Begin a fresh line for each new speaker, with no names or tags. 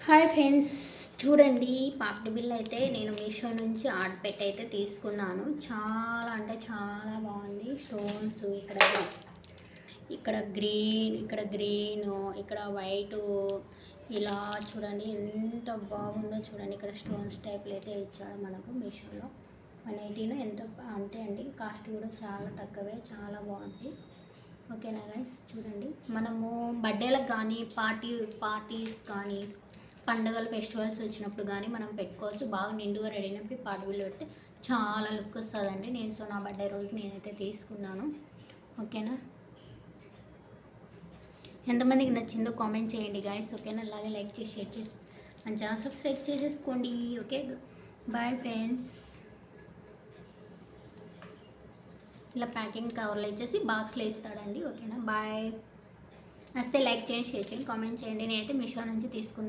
Hi friends, చూడండి పాపిడి బిల్ల అయితే నేను మీషో నుంచి ఆర్డర్ పెట్టి అయితే తీసుకున్నాను. చాలా అంటే చాలా బాగుంది. స్టోన్స్ ఇక్కడ గ్రీన్ ఇక్కడ వైటు, ఇలా చూడండి ఎంత బాగుందో చూడండి. ఇక్కడ స్టోన్స్ టైప్లో అయితే ఇచ్చాడు మనకు మీషోలో. 180 ఎంతో అంతే అండి. కాస్ట్ కూడా చాలా తక్కువే, చాలా బాగుంది. ఓకేనా గైస్, చూడండి మనము బర్త్డేలకు కానీ పార్టీస్ కానీ పండుగలు ఫెస్టివల్స్ వచ్చినప్పుడు కానీ మనం పెట్టుకోవచ్చు. బాగా నిండుగా రెడీ అయినప్పుడు పాటు బిల్లు పెడితే చాలా లుక్ వస్తుందండి. నా బర్త్డే రోజు నేనైతే తీసుకున్నాను. ఓకేనా, ఎంతమందికి నచ్చిందో కామెంట్ చేయండి గాయస్. ఓకేనా, అలాగే లైక్ చేసి షేర్ చేసి మన ఛానల్ సబ్స్క్రైబ్ చేసేసుకోండి. Okay, bye friends. ఇలా ప్యాకింగ్ కవర్లో ఇచ్చేసి బాక్స్లో ఇస్తాడండి. ఓకేనా, బాయ్. నచ్చితే లైక్ చేయండి, షేర్ చేయండి, కామెంట్ చేయండి. నేనైతే మీషో నుంచి తీసుకున్నాను.